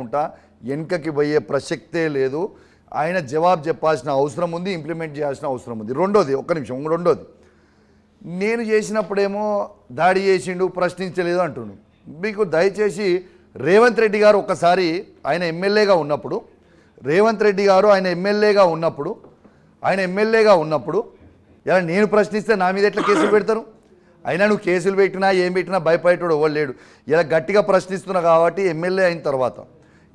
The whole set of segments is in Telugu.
ఉంటా, వెనుకకి పోయే ప్రసక్తే లేదు. ఆయన జవాబు చెప్పాల్సిన అవసరం ఉంది, ఇంప్లిమెంట్ చేయాల్సిన అవసరం ఉంది. రెండోది, ఒక్క నిమిషం, రెండోది, నేను చేసినప్పుడేమో దాడి చేసిండు, ప్రశ్నించలేదు అంటుండు. మీకు దయచేసి రేవంత్ రెడ్డి గారు ఒక్కసారి ఆయన ఎమ్మెల్యేగా ఉన్నప్పుడు, రేవంత్ రెడ్డి గారు ఆయన ఎమ్మెల్యేగా ఉన్నప్పుడు ఇలా నేను ప్రశ్నిస్తే నా మీద ఎట్లా కేసులు పెడతారు? అయినా నువ్వు కేసులు పెట్టినా ఏం పెట్టినా భయపడేటోడు ఎవరు లేడు. ఇలా గట్టిగా ప్రశ్నిస్తున్నా కాబట్టి ఎమ్మెల్యే అయిన తర్వాత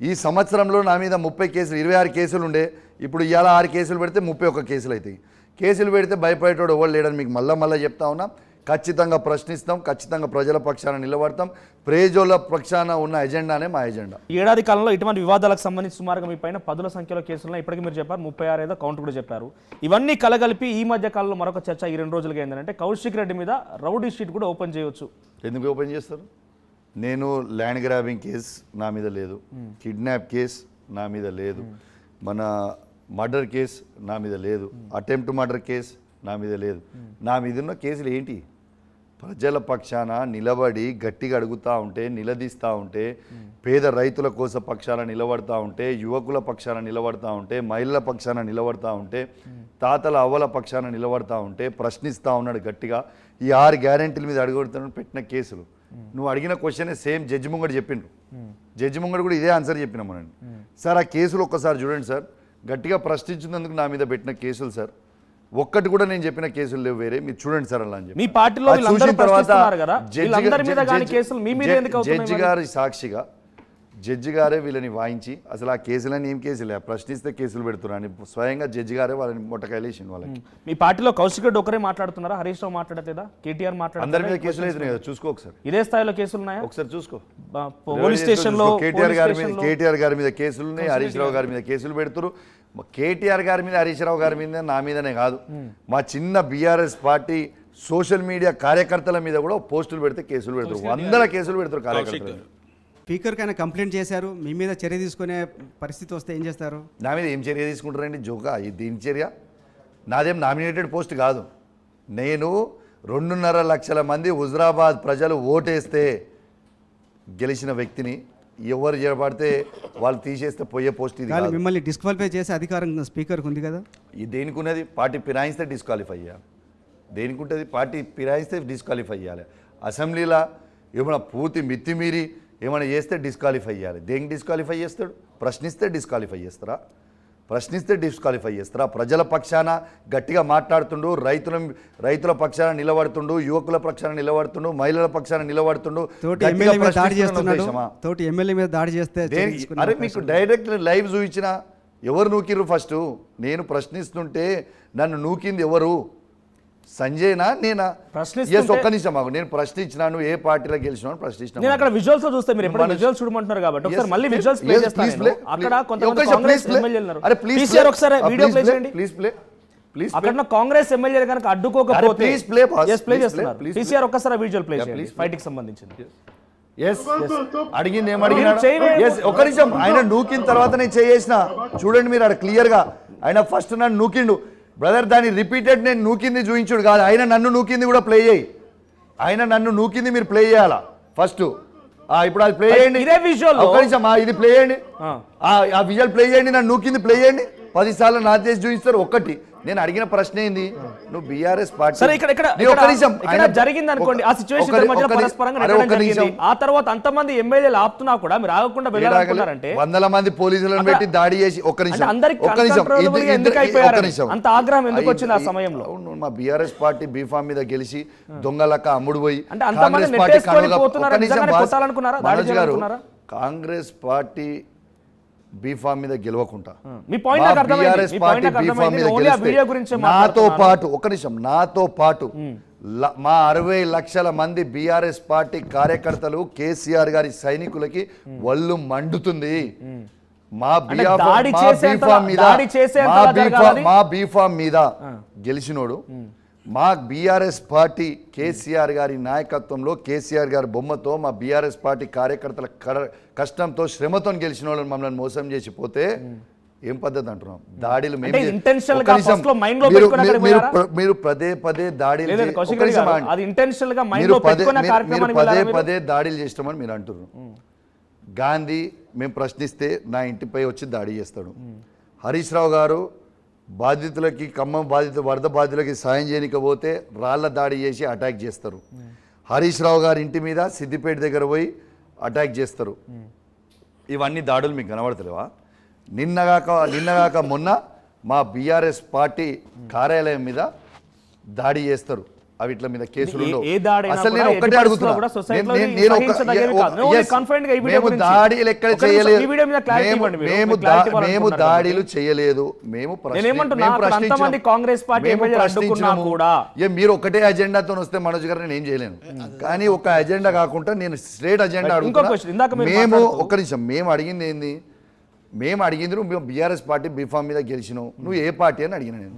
ఈ సంవత్సరంలో నా మీద 30 కేసులు, 26 కేసులు ఉండే, ఇప్పుడు ఇవాళ 6 కేసులు పెడితే 31 కేసులు అవుతాయి. కేసులు పెడితే భయపడేటోడు ఎవరు లేడని మీకు మళ్ళీ చెప్తా ఉన్నా. ఖచ్చితంగా ప్రశ్నిస్తాం, ఖచ్చితంగా ప్రజల పక్షాన నిలబడతాం. ప్రజల పక్షాన ఉన్న ఎజెండానే మా ఎజెండా. ఏడాది కాలంలో ఇటువంటి వివాదాలకు సంబంధించి సుమారుగా మీ పైన 10ల సంఖ్యలో కేసులు ఇప్పటికీ మీరు చెప్పారు, 36 ఏదో కౌంట్ కూడా చెప్పారు. ఇవన్నీ కలగలిపి ఈ మధ్య కాలంలో మరొక చర్చ ఈ 2 రోజులుగా ఏంటంటే కౌశిక్ రెడ్డి మీద రౌడీ షీట్ కూడా ఓపెన్ చేయవచ్చు. ఎందుకు ఓపెన్ చేస్తారు? నేను ల్యాండ్ గ్రాబింగ్ కేసు నా మీద లేదు, కిడ్నాప్ కేసు నా మీద లేదు, మన మర్డర్ కేసు నా మీద లేదు, అటెంప్ట్ మర్డర్ కేసు నా మీద లేదు. నా మీద ఉన్న కేసులు ఏంటి? ప్రజల పక్షాన నిలబడి గట్టిగా అడుగుతూ ఉంటే, నిలదీస్తూ ఉంటే, పేద రైతుల కోసం పక్షాన నిలబడతా ఉంటే, యువకుల పక్షాన నిలబడతా ఉంటే, మహిళల పక్షాన నిలబడతా ఉంటే, తాతల అవ్వల పక్షాన నిలబడతా ఉంటే, ప్రశ్నిస్తూ ఉన్నాడు గట్టిగా. ఈ 6 గ్యారెంటీల మీద అడుగుతున్నాడు పెట్టిన కేసులు. నువ్వు అడిగిన క్వశ్చనే సేమ్ జడ్జి ముంగడు చెప్పిండు. జడ్జి ముంగడు కూడా ఇదే ఆన్సర్ చెప్పినామనండి. సార్ ఆ కేసులు ఒక్కసారి చూడండి సార్, గట్టిగా ప్రశ్నించినందుకు నా మీద పెట్టిన కేసులు సార్, ఒక్కటి కూడా నేను చెప్పిన కేసులు లేవు వేరే, మీరు చూడండి సార్. అలా అని చెప్పి మీ పార్టీలో చూసిన తర్వాత జడ్జి గారి సాక్షిగా జడ్జి గారే వీళ్ళని వాయించి, అసలు ఆ కేసులని ఏం కేసులే, ప్రశ్నిస్తే కేసులు పెడుతున్నారని స్వయంగా జడ్జి గారే వాళ్ళని మొట్టకాయలేసింది. వాళ్ళకి మీ పార్టీలో కౌశిక్ రెడ్డి ఒకరే మాట్లాడుతున్నారా? హరీష్ రావు మాట్లాడలేదా? కేటీఆర్ మాట్లాడారు? అందరి మీద కేసులు అవుతున్నాయి కదా, చూసుకో ఒకసారి. ఇదే స్థాయిలో కేసులు ఉన్నాయా? ఒకసారి చూసుకో. పోలీస్ స్టేషన్ లో కేటీఆర్ గారి మీద కేసులు ఉన్నాయి, హరీష్ రావు గారి మీద కేసులు పెడుతున్నారు. కేటీఆర్ గారి మీద, హరీష్ రావు గారి మీద, నా మీదనే కాదు, మా చిన్న బీఆర్ఎస్ పార్టీ సోషల్ మీడియా కార్యకర్తల మీద కూడా పోస్టులు పెడితే కేసులు పెడతారు, 100 కేసులు పెడతారు కార్యకర్తలు. స్పీకర్కైనా కంప్లైంట్ చేశారు, మీ మీద చర్య తీసుకునే పరిస్థితి వస్తే ఏం చేస్తారు? నా మీద ఏం చర్య తీసుకుంటారండి? జోకా దీని చర్య? నాదేం నామినేటెడ్ పోస్ట్ కాదు. నేను 2.5 లక్షల మంది హుజరాబాద్ ప్రజలు ఓటేస్తే గెలిచిన వ్యక్తిని. ఎవరు చేపడితే వాళ్ళు తీసేస్తే పోయే పోస్ట్ ఇది. మిమ్మల్ని డిస్క్వాలిఫై చేసే అధికారం స్పీకర్కి ఉంది కదా. ఇది దేనికి ఉన్నది? పార్టీ ఫిరాయిస్తే డిస్క్వాలిఫై చేయాలి. దేనికి ఉంటుంది? పార్టీ ఫిరాయిస్తే డిస్క్వాలిఫై చేయాలి. అసెంబ్లీలో ఏమైనా పూర్తి మితిమీరి ఏమైనా చేస్తే డిస్క్వాలిఫై చేయాలి. దేనికి డిస్క్వాలిఫై చేస్తాడు? ప్రశ్నిస్తే డిస్క్వాలిఫై చేస్తారా? ప్రజల పక్షాన గట్టిగా మాట్లాడుతుండు, రైతుల పక్షాన నిలబడుతుండు, యువకుల పక్షాన నిలబడుతుండు, మహిళల పక్షాన నిలబడుతుండు. తోటి ఎమ్మెల్యే మీద దాడి చేస్తే అరే మీకు డైరెక్ట్ లైవ్ చూపించిన ఎవరు నూకిర్రు? ఫస్ట్ నేను ప్రశ్నిస్తుంటే నన్ను నూకింది ఎవరు? సంజయ్నా నేనా? ఒక్క నిమిషం మాకు. నేను ప్రశ్నించినాను, ఏ పార్టీలో గెలిచినా ప్రశ్నించిన. నేను అక్కడ విజువల్స్ చూస్తే మీరు ఎప్పుడు విజువల్స్ చూడమంటున్నారు కాబట్టి ఒకసారి మళ్ళీ విజువల్స్ ప్లే చేస్తాను. అక్కడ కొంతమంది కాంగ్రెస్ ఎమ్మెల్యేలు ఉన్నారు. పీసీఆర్ ఒకసారి వీడియో ప్లే చేయండి ప్లీజ్. అక్కడ కాంగ్రెస్ ఎమ్మెల్యేలు కనుక అడ్డుకోకపోతే ప్లే చేస్తున్నారు. పీసీఆర్ ఒక్కసారి విజువల్ ప్లే చేయండి ఫైట్ కి సంబంధించింది. అడిగింది ఏమడిగినా ఒక నిమిషం. ఆయన నూకిన తర్వాత నేను చేసిన చూడండి మీరు, అక్కడ క్లియర్ గా ఆయన ఫస్ట్ నన్ను నూకిండు బ్రదర్, దాన్ని రిపీటెడ్ నేను నూకింది చూపించుడు కాదు, ఆయన నన్ను నూకింది కూడా ప్లే చేయి. ఆయన నన్ను నూకింది మీరు ప్లే చేయాలా ఫస్ట్. ఇప్పుడు అది ప్లే చేయండి, ఒక నిమిషం ఇది ప్లే చేయండి, ఆ విజువల్ ప్లే చేయండి, నన్ను నూకింది ప్లే చేయండి. 10 సార్లు నా చేసి చూపిస్తారు. ఒక్కటి నేను అడిగిన ప్రశ్న ఏంది? నువ్వు బీఆర్ఎస్ పార్టీ జరిగింది అనుకోండి, ఆ సిచువేషన్ ఆ తర్వాత అంతమంది ఎమ్మెల్యేలు ఆపుతున్నా కూడా మీరు ఆగకుండా వెళ్ళాలనుకున్నారంటే 100 మంది పోలీసులను పెట్టి దాడి చేసి ఒక్క నిమిషం అంత ఆగ్రహం ఎందుకు వచ్చింది ఆ సమయంలో? మా బీఆర్ఎస్ పార్టీ బీఫామ్ మీద గెలిచి దొంగలక్క అమ్ముడు పోయి కాంగ్రెస్ పార్టీ బీఫామ్ మీద గెలవకుండా నాతో పాటు ఒక నిమిషం, నాతో పాటు మా 60 లక్షల మంది బీఆర్ఎస్ పార్టీ కార్యకర్తలు కేసీఆర్ గారి సైనికులకి ఒళ్ళు మండుతుంది. మా బీఫామ్ మీద గెలిచినోడు, మా బీఆర్ఎస్ పార్టీ కేసీఆర్ గారి నాయకత్వంలో, కేసీఆర్ గారి బొమ్మతో, మా బీఆర్ఎస్ పార్టీ కార్యకర్తల కష్టంతో, శ్రమతో గెలిచిన వాళ్ళని మమ్మల్ని మోసం చేసి పోతే ఏం పద్ధతి అంటున్నాం? దాడులు మీరు పదే పదే దాడులు దాడులు చేస్తామని మీరు అంటున్నారు. గాంధీ మేము ప్రశ్నిస్తే నా ఇంటిపై వచ్చి దాడి చేస్తాడు. హరీష్ రావు గారు బాధితులకి ఖమ్మం వరద బాధితులకి సాయం చేయకపోతే రాళ్ల దాడి చేసి అటాక్ చేస్తారు. హరీష్ రావు గారి ఇంటి మీద సిద్దిపేట దగ్గర పోయి అటాక్ చేస్తారు. ఇవన్నీ దాడులు మీకు కనబడతలేవా? నిన్నగాక మొన్న మా బీఆర్ఎస్ పార్టీ కార్యాలయం మీద దాడి చేస్తారు. అవి ఇట్ల మీద కేసులు ఉండవు. అసలు నేను ఒక్కటే అడుగుతున్నా, మేము దాడులు ఎక్కడ చేయలేదు, మేము దాడులు చేయలేదు, మేము మీరు ఒకటే అజెండాతో వస్తే మనోజ్ గారు నేను ఏం చేయలేను. కానీ ఒక అజెండా కాకుండా నేను స్ట్రేట్ అజెండా అడుగుతున్నా. మేము ఒక్క నిమిషం, మేము అడిగింది ఏంది? మేము అడిగింది నువ్వు బీఆర్ఎస్ పార్టీ బీఫామ్ మీద గెలిచినావు, నువ్వు ఏ పార్టీ అని అడిగిన నేను.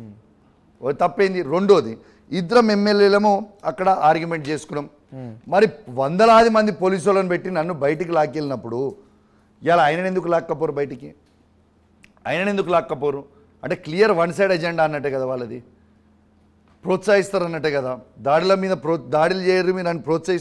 తప్పేంది? రెండోది, ఇద్దరం ఎమ్మెల్యేలము అక్కడ ఆర్గ్యుమెంట్ చేసుకున్నాం. మరి వందలాది మంది పోలీసు వాళ్ళని పెట్టి నన్ను బయటికి లాక్కెళ్ళినప్పుడు ఇలా ఆయన ఎందుకు లాక్కపోరు బయటికి? ఆయన ఎందుకు లాక్కపోరు? అంటే క్లియర్ వన్ సైడ్ ఎజెండా అన్నట్టే కదా వాళ్ళది. ప్రోత్సహిస్తారు అన్నట్టే కదా. దాడుల మీద దాడులు చేయరు, మీరు నన్ను ప్రోత్సహిస్తారు.